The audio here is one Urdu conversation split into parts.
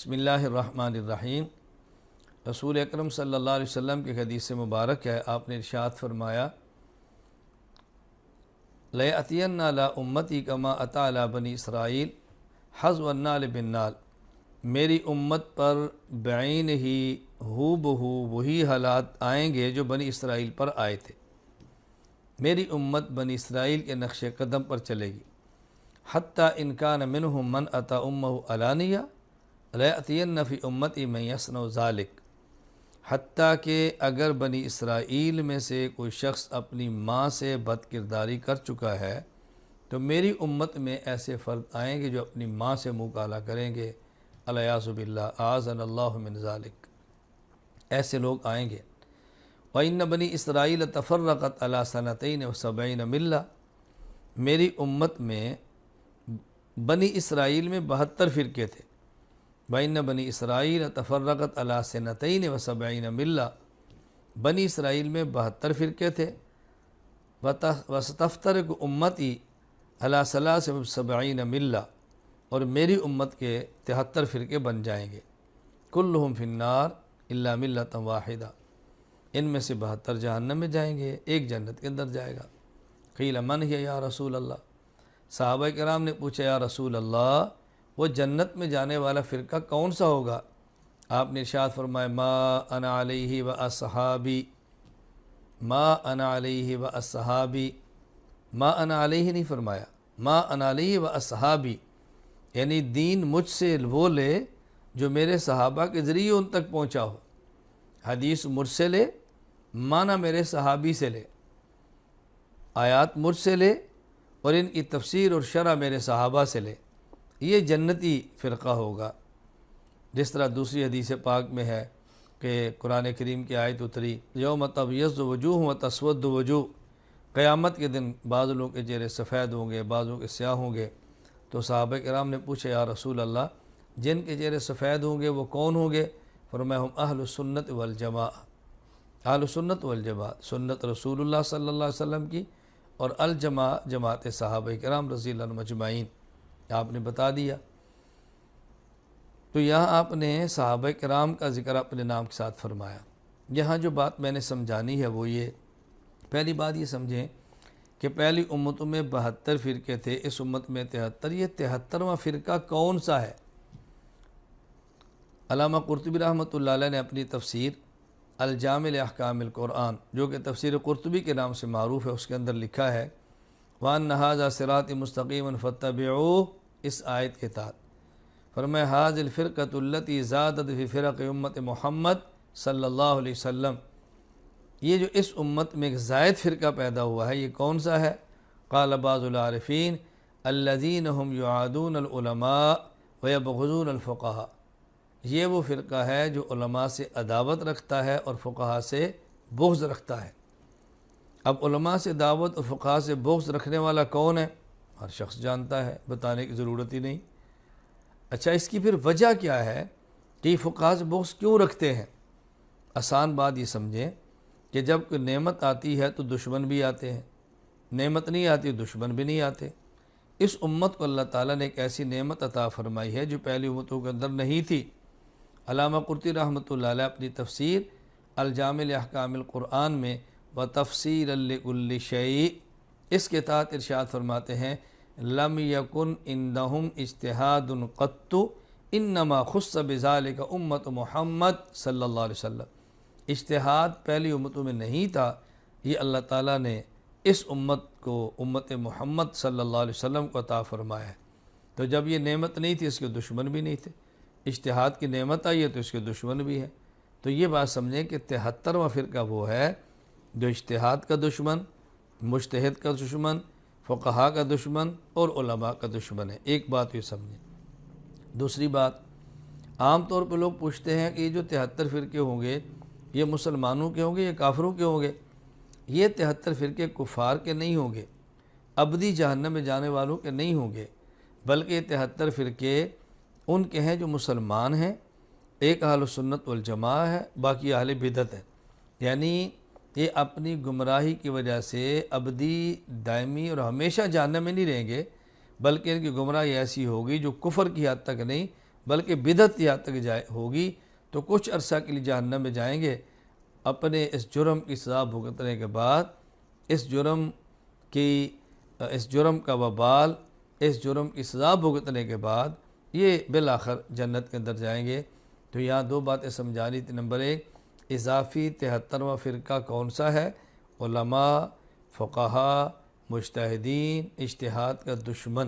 بسم اللہ الرحمن الرحیم۔ رسول اکرم صلی اللہ علیہ وسلم کی حدیث مبارک ہے، آپ نے ارشاد فرمایا لَيَأْتِيَنَّ عَلَىٰ أُمَّتِي كَمَا أَتَىٰ عَلَىٰ بَنِي اسرائیل حَذْوَ النَّعْلِ بِالنَّعْلِ۔ میری امت پر بعین ہی ہو بہو وہی حالات آئیں گے جو بنی اسرائیل پر آئے تھے۔ میری امت بنی اسرائیل کے نقش قدم پر چلے گی۔ حتیٰ ان کان منہم من اتی امہ علانیہ لَيَأْتِيَنَّ فِي أُمَّتِي مَن يَصْنَعُ ذَلِكَ۔ حتیٰ کہ اگر بنی اسرائیل میں سے کوئی شخص اپنی ماں سے بد کرداری کر چکا ہے تو میری امت میں ایسے فرد آئیں گے جو اپنی ماں سے منہ کالا کریں گے، الیاذ باللہ، اعاذنا اللہ من ذالک، ایسے لوگ آئیں گے۔ وَإِنَّ بَنِي إِسْرَائِيلَ تَفَرَّقَتْ عَلَىٰ سَنَتَيْنِ وَسَبْعِينَ مِلَّةً۔ میری امت میں بنی اسرائیل میں 72 فرقے تھے۔ وَإِنَّ بَنِي إِسْرَائِيلَ تَفَرَّقَتْ عَلَىٰ سَنَتَيْنِ وَسَبْعِينَ مِلَّةً۔ بنی اسرائیل میں 72 فرقے تھے۔ وَسَتَفْتَرِقُ أُمَّتِي عَلَىٰ 73 مِلَّةً، اور میری امت کے 73 فرقے بن جائیں گے۔ كُلُّهُمْ فِي النَّارِ إِلَّا مِلَّةً وَاحِدَةً۔ ان میں سے 72 جہنم میں جائیں گے، ایک جنت کے اندر جائے گا۔ قیل من ہی یا رسول اللہ، صحابہ کرام نے پوچھا یا رسول اللہ وہ جنت میں جانے والا فرقہ کون سا ہوگا؟ آپ نے ارشاد فرمایا ما انا علیہ و اصحابی، ما انا علیہ و اصحابی، ما انا علیہ نہیں فرمایا، ما انا علیہ و اصحابی، یعنی دین مجھ سے وہ لے جو میرے صحابہ کے ذریعے ان تک پہنچا ہو۔ حدیث مجھ سے لے، معنی میرے صحابی سے لے، آیات مجھ سے لے اور ان کی تفسیر اور شرح میرے صحابہ سے لے، یہ جنتی فرقہ ہوگا۔ جس طرح دوسری حدیث پاک میں ہے کہ قرآن کریم کی آیت اتری یوم تبیض وجوہ و تسود وجوہ، قیامت کے دن بعض لوگوں کے چہرے سفید ہوں گے، بعضوں کے سیاہ ہوں گے۔ تو صحابہ کرام نے پوچھا یا رسول اللہ جن کے چہرے سفید ہوں گے وہ کون ہوں گے؟ فرمایا ہم اہل السنت والجماع، اہل السنت والجماع، سنت رسول اللہ صلی اللہ علیہ وسلم کی، اور الجماع جماعت صحابہ کرام رضی اللہ عنہم اجمعین، آپ نے بتا دیا۔ تو یہاں آپ نے صحابہ کرام کا ذکر اپنے نام کے ساتھ فرمایا۔ یہاں جو بات میں نے سمجھانی ہے وہ یہ، پہلی بات یہ سمجھیں کہ پہلی امتوں میں 72 فرقے تھے، اس امت میں 73، یہ 73واں فرقہ کون سا ہے؟ علامہ قرطبی رحمۃ اللہ علیہ نے اپنی تفسیر الجامع لاحکام القرآن، جو کہ تفسیر قرطبی کے نام سے معروف ہے، اس کے اندر لکھا ہے وَأَنَّ هَذَا صِرَاطِ مُسْتَقِيمًا فَاتَّبِعُوهُ، اس آیت کے تحت فرمایا هَذِهِ الْفِرْقَةُ الَّتِي زَادَتْ فِي فِرَقِ امت محمد صلی اللہ علیہ وسلم، یہ جو اس امت میں ایک زائد فرقہ پیدا ہوا ہے یہ کون سا ہے؟ قال بعض العارفین الذین هم یعادون العلماء ویبغضون الفقہاء، یہ وہ فرقہ ہے جو علماء سے عداوت رکھتا ہے اور فقہاء سے بغض رکھتا ہے۔ اب علماء سے دعوت اور فقہاء سے بغض رکھنے والا کون ہے؟ ہر شخص جانتا ہے، بتانے کی ضرورت ہی نہیں۔ اچھا اس کی پھر وجہ کیا ہے کہ یہ فقہاء سے بغض کیوں رکھتے ہیں؟ آسان بات یہ سمجھیں کہ جب کوئی نعمت آتی ہے تو دشمن بھی آتے ہیں، نعمت نہیں آتی دشمن بھی نہیں آتے۔ اس امت کو اللہ تعالیٰ نے ایک ایسی نعمت عطا فرمائی ہے جو پہلی امتوں کے اندر نہیں تھی۔ علامہ قرطبی رحمۃ اللہ علیہ اپنی تفسیر الجامع لاحکام القرآن میں وَتَفْسِيرًا لِكُلِّ شَيْءٍ، اس کے تحت ارشاد فرماتے ہیں لم یکن عندہم اجتہاد قط انما خص بذالک امت محمد صلی اللہ علیہ وسلم، اجتہاد پہلی امتوں میں نہیں تھا، یہ اللہ تعالیٰ نے اس امت کو، امت محمد صلی اللہ علیہ وسلم کو عطا فرمایا ہے۔ تو جب یہ نعمت نہیں تھی اس کے دشمن بھی نہیں تھے، اجتہاد کی نعمت آئی ہے تو اس کے دشمن بھی ہے۔ تو یہ بات سمجھیں کہ 73واں فرقہ وہ ہے جو اجتہاد کا دشمن، مجتہد کا دشمن، فقہاء کا دشمن اور علماء کا دشمن ہے۔ ایک بات یہ سمجھیں۔ دوسری بات، عام طور پہ لوگ پوچھتے ہیں کہ یہ جو 73 فرقے ہوں گے یہ مسلمانوں کے ہوں گے یا کافروں کے ہوں گے؟ یہ 73 فرقے کفار کے نہیں ہوں گے، ابدی جہنم میں جانے والوں کے نہیں ہوں گے، بلکہ یہ 73 فرقے ان کے ہیں جو مسلمان ہیں، ایک اہل السنت والجماع ہے، باقی اہل بدعت ہے۔ یعنی یہ اپنی گمراہی کی وجہ سے ابدی، دائمی اور ہمیشہ جہنم میں نہیں رہیں گے، بلکہ ان کی گمراہی ایسی ہوگی جو کفر کی حد تک نہیں بلکہ بدعت یہاں تک ہوگی تو کچھ عرصہ کے لیے جہنم میں جائیں گے، اپنے اس جرم کی سزا بھگتنے کے بعد اس جرم کا وبال، اس جرم کی سزا بھگتنے کے بعد یہ بالآخر جنت کے اندر جائیں گے۔ تو یہاں دو باتیں سمجھانی تھی۔ نمبر 1، اضافی 73واں فرقہ کون سا ہے؟ علماء، فقہا، مجتہدین، اجتہاد کا دشمن۔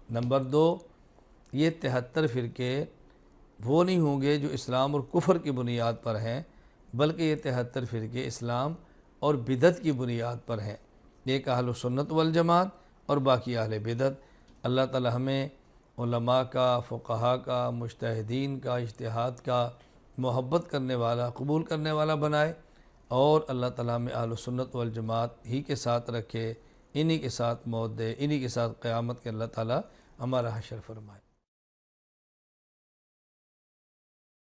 نمبر 2، یہ 73 فرقے وہ نہیں ہوں گے جو اسلام اور کفر کی بنیاد پر ہیں، بلکہ یہ 73 فرقے اسلام اور بدعت کی بنیاد پر ہیں۔ ایک اہل سنت والجماعت اور باقی اہل بدعت۔ اللہ تعالی ہمیں علماء کا، فقہا کا، مجتہدین کا، اجتہاد کا محبت کرنے والا، قبول کرنے والا بنائے، اور اللہ تعالی ہمیں اہل سنت والجماعت ہی کے ساتھ رکھے، انہی کے ساتھ موت دے، انہی کے ساتھ قیامت کے اللہ تعالی ہمارا حشر فرمائے۔